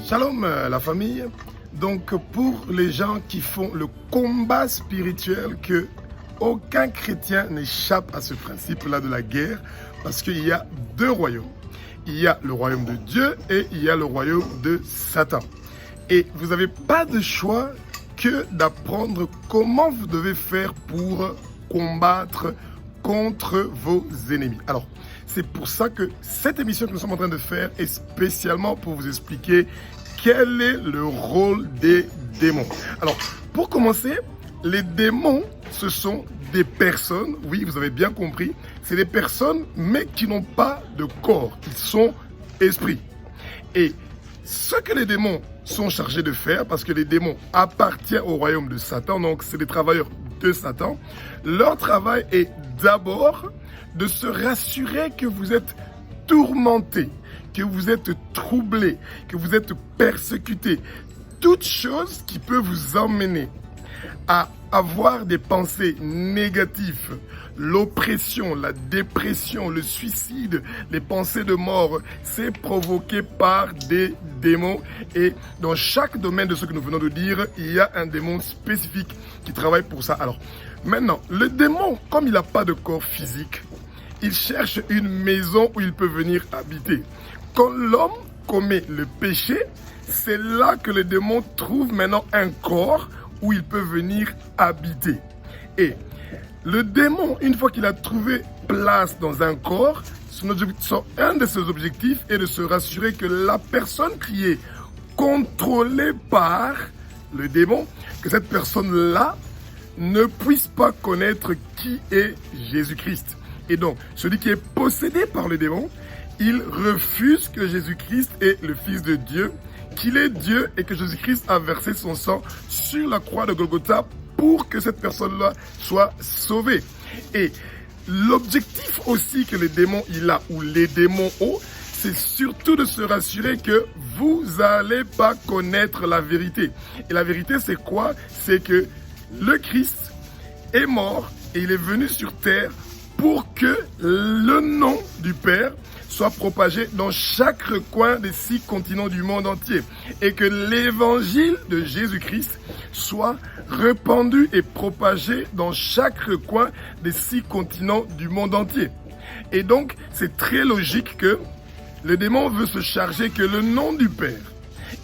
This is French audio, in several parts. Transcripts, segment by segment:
Shalom la famille. Donc pour les gens qui font le combat spirituel, que aucun chrétien n'échappe à ce principe-là de la guerre, parce qu'il y a deux royaumes. Il y a le royaume de Dieu et il y a le royaume de Satan. Et vous n'avez pas de choix que d'apprendre comment vous devez faire pour combattre contre vos ennemis. Alors, c'est pour ça que cette émission que nous sommes en train de faire est spécialement pour vous expliquer quel est le rôle des démons. Alors, pour commencer, les démons, ce sont des personnes, oui, vous avez bien compris, c'est des personnes, mais qui n'ont pas de corps, ils sont esprits. Et ce que les démons sont chargés de faire, parce que les démons appartiennent au royaume de Satan, donc c'est des travailleurs de Satan, leur travail est d'abord de se rassurer que vous êtes tourmenté, que vous êtes troublé, que vous êtes persécuté. Toute chose qui peut vous emmener à avoir des pensées négatives, l'oppression, la dépression, le suicide, les pensées de mort, c'est provoqué par des démons. Et dans chaque domaine de ce que nous venons de dire, il y a un démon spécifique qui travaille pour ça. Alors, maintenant, le démon, comme il n'a pas de corps physique, il cherche une maison où il peut venir habiter. Quand l'homme commet le péché, c'est là que le démon trouve maintenant un corps où il peut venir habiter. Et le démon, une fois qu'il a trouvé place dans un corps, un de ses objectifs est de se rassurer que la personne qui est contrôlée par le démon, que cette personne-là ne puisse pas connaître qui est Jésus-Christ. Et donc, celui qui est possédé par le démon, il refuse que Jésus-Christ est le Fils de Dieu, qu'il est Dieu et que Jésus-Christ a versé son sang sur la croix de Golgotha pour que cette personne-là soit sauvée. Et l'objectif aussi que le démon il a, ou les démons ont, c'est surtout de se rassurer que vous n'allez pas connaître la vérité. Et la vérité, c'est quoi? C'est que le Christ est mort et il est venu sur terre pour que le nom du Père soit propagé dans chaque coin des 6 continents du monde entier et que l'évangile de Jésus-Christ soit répandu et propagé dans chaque coin des 6 continents du monde entier. Et donc, c'est très logique que le démon veut se charger que le nom du Père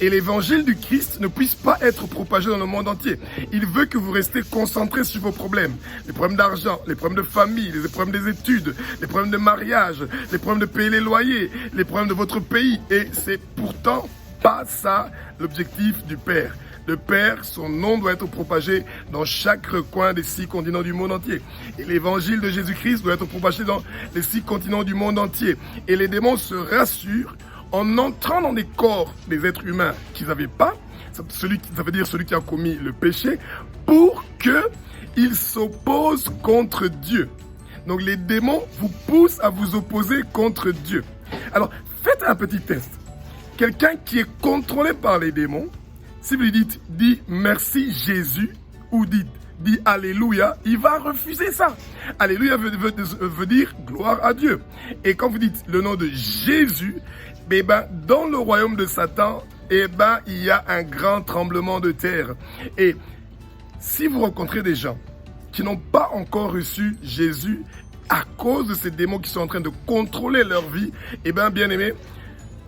et l'évangile du Christ ne puisse pas être propagé dans le monde entier. Il veut que vous restez concentrés sur vos problèmes. Les problèmes d'argent, les problèmes de famille, les problèmes des études, les problèmes de mariage, les problèmes de payer les loyers, les problèmes de votre pays. Et c'est pourtant pas ça l'objectif du Père. Le Père, son nom doit être propagé dans chaque coin des 6 continents du monde entier. Et l'évangile de Jésus-Christ doit être propagé dans les 6 continents du monde entier. Et les démons se rassurent en entrant dans des corps des êtres humains qu'ils n'avaient pas, ça veut dire celui qui a commis le péché, pour qu'ils s'opposent contre Dieu. Donc les démons vous poussent à vous opposer contre Dieu. Alors, faites un petit test. Quelqu'un qui est contrôlé par les démons, si vous lui dites « dis merci Jésus » ou dis Alléluia, il va refuser ça. Alléluia veut dire gloire à Dieu. Et quand vous dites le nom de Jésus, dans le royaume de Satan, il y a un grand tremblement de terre. Et si vous rencontrez des gens qui n'ont pas encore reçu Jésus à cause de ces démons qui sont en train de contrôler leur vie, bien aimé,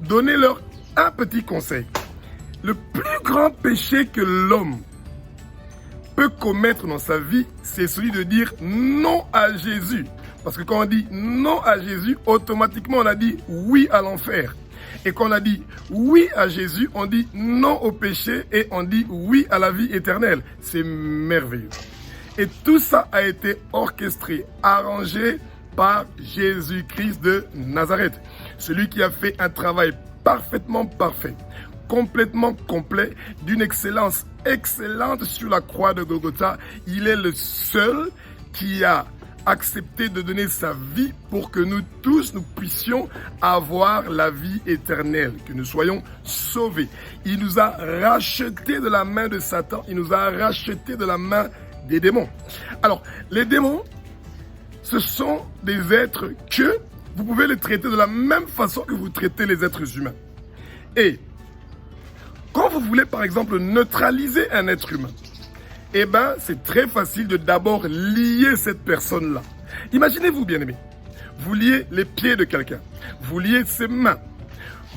donnez-leur un petit conseil. Le plus grand péché que l'homme peut commettre dans sa vie, c'est celui de dire non à Jésus. Parce que quand on dit non à Jésus, automatiquement on a dit oui à l'enfer. Et quand on a dit oui à Jésus, on dit non au péché et on dit oui à la vie éternelle. C'est merveilleux. Et tout ça a été orchestré, arrangé par Jésus-Christ de Nazareth. Celui qui a fait un travail parfaitement parfait, complètement complet, d'une excellence excellente sur la croix de Golgotha. Il est le seul qui a accepté de donner sa vie pour que nous tous, nous puissions avoir la vie éternelle, que nous soyons sauvés. Il nous a rachetés de la main de Satan, il nous a rachetés de la main des démons. Alors, les démons, ce sont des êtres que vous pouvez les traiter de la même façon que vous traitez les êtres humains. Et vous voulez par exemple neutraliser un être humain, eh bien c'est très facile de d'abord lier cette personne-là. Imaginez-vous, bien-aimé, vous liez les pieds de quelqu'un, vous liez ses mains,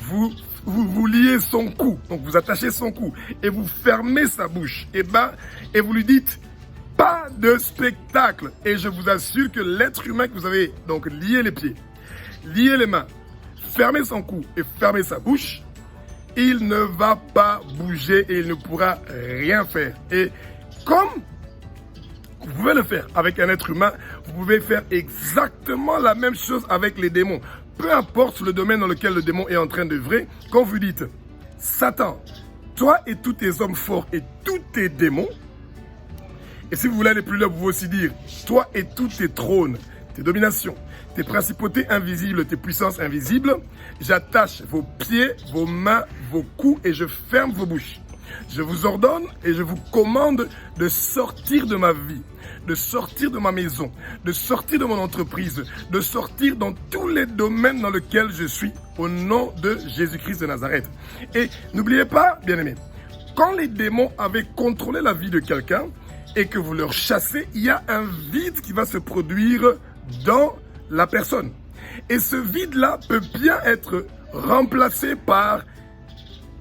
vous liez son cou, donc vous attachez son cou et vous fermez sa bouche, et vous lui dites pas de spectacle. Et je vous assure que l'être humain que vous avez donc lié les pieds, lié les mains, fermé son cou et fermé sa bouche, il ne va pas bouger et il ne pourra rien faire. Et comme vous pouvez le faire avec un être humain, vous pouvez faire exactement la même chose avec les démons. Peu importe le domaine dans lequel le démon est en train d'œuvrer, quand vous dites « Satan, toi et tous tes hommes forts et tous tes démons », et si vous voulez aller plus loin, vous pouvez aussi dire « Toi et tous tes trônes, tes dominations, tes principautés invisibles, tes puissances invisibles, j'attache vos pieds, vos mains, vos coups et je ferme vos bouches. Je vous ordonne et je vous commande de sortir de ma vie, de sortir de ma maison, de sortir de mon entreprise, de sortir dans tous les domaines dans lesquels je suis, au nom de Jésus-Christ de Nazareth. » Et n'oubliez pas, bien-aimés, quand les démons avaient contrôlé la vie de quelqu'un et que vous leur chassez, il y a un vide qui va se produire dans la personne. Et ce vide-là peut bien être remplacé par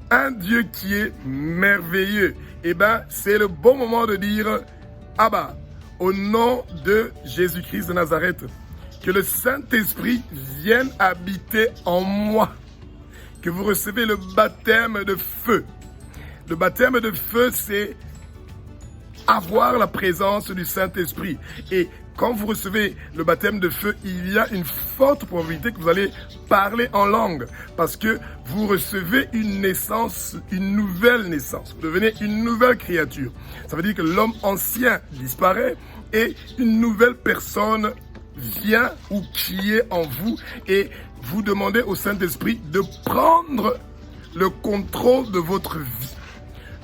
un Dieu qui est merveilleux. Eh bien, c'est le bon moment de dire « Abba, au nom de Jésus-Christ de Nazareth, que le Saint-Esprit vienne habiter en moi. » Que vous recevez le baptême de feu. Le baptême de feu, c'est avoir la présence du Saint-Esprit. Et quand vous recevez le baptême de feu, il y a une forte probabilité que vous allez parler en langue. Parce que vous recevez une naissance, une nouvelle naissance. Vous devenez une nouvelle créature. Ça veut dire que l'homme ancien disparaît et une nouvelle personne vient ou qui est en vous. Et vous demandez au Saint-Esprit de prendre le contrôle de votre vie.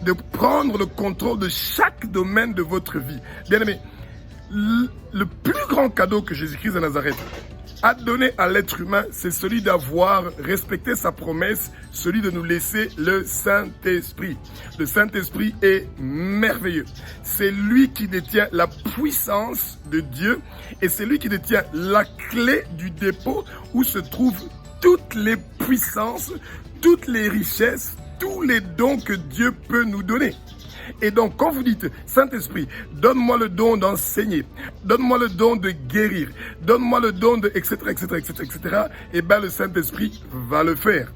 De prendre le contrôle de chaque domaine de votre vie. Bien-aimé, le plus grand cadeau que Jésus-Christ de Nazareth a donné à l'être humain, c'est celui d'avoir respecté sa promesse, celui de nous laisser le Saint-Esprit. Le Saint-Esprit est merveilleux. C'est lui qui détient la puissance de Dieu et c'est lui qui détient la clé du dépôt où se trouvent toutes les puissances, toutes les richesses, tous les dons que Dieu peut nous donner. Et donc, quand vous dites, Saint-Esprit, donne-moi le don d'enseigner, donne-moi le don de guérir, donne-moi le don de, etc., eh bien, le Saint-Esprit va le faire.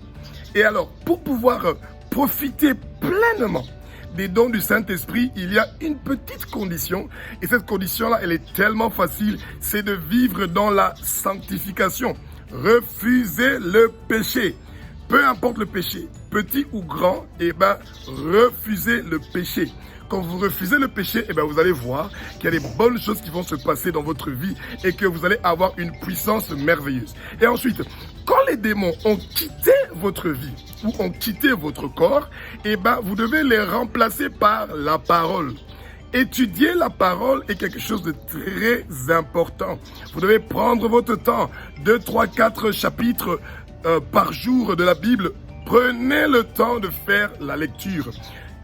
Et alors, pour pouvoir profiter pleinement des dons du Saint-Esprit, il y a une petite condition. Et cette condition-là, elle est tellement facile, c'est de vivre dans la sanctification. Refusez le péché. Peu importe le péché, petit ou grand, eh ben, refusez le péché. Quand vous refusez le péché, eh ben, vous allez voir qu'il y a des bonnes choses qui vont se passer dans votre vie et que vous allez avoir une puissance merveilleuse. Et ensuite, quand les démons ont quitté votre vie ou ont quitté votre corps, eh ben, vous devez les remplacer par la parole. Étudier la parole est quelque chose de très important. Vous devez prendre votre temps, 2, 3, 4 chapitres par jour de la Bible. Prenez le temps de faire la lecture.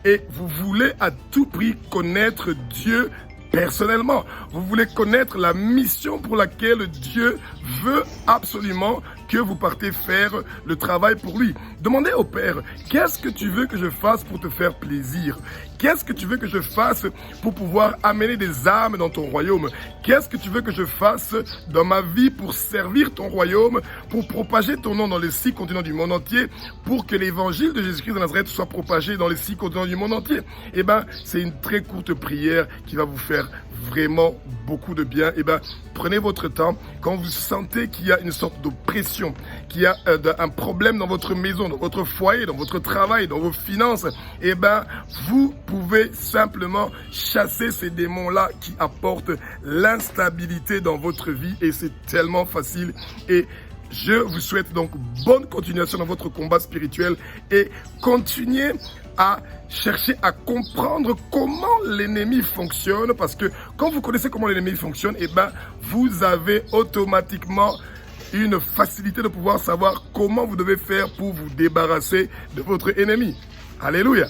Et vous voulez à tout prix connaître Dieu personnellement. Vous voulez connaître la mission pour laquelle Dieu veut absolument que vous partez faire le travail pour lui. Demandez au Père, qu'est-ce que tu veux que je fasse pour te faire plaisir? Qu'est-ce que tu veux que je fasse pour pouvoir amener des âmes dans ton royaume? Qu'est-ce que tu veux que je fasse dans ma vie pour servir ton royaume, pour propager ton nom dans les 6 continents du monde entier, pour que l'évangile de Jésus-Christ de Nazareth soit propagé dans les 6 continents du monde entier? Eh bien, c'est une très courte prière qui va vous faire vraiment beaucoup de bien. Eh bien, prenez votre temps. Quand vous sentez qu'il y a une sorte d'oppression, qu'il y a un problème dans votre maison, dans votre foyer, dans votre travail, dans vos finances, eh bien, vous pouvez simplement chasser ces démons-là qui apportent l'instabilité dans votre vie et c'est tellement facile. Et je vous souhaite donc bonne continuation dans votre combat spirituel et continuez à chercher à comprendre comment l'ennemi fonctionne, parce que quand vous connaissez comment l'ennemi fonctionne, eh ben, vous avez automatiquement une facilité de pouvoir savoir comment vous devez faire pour vous débarrasser de votre ennemi. Alléluia.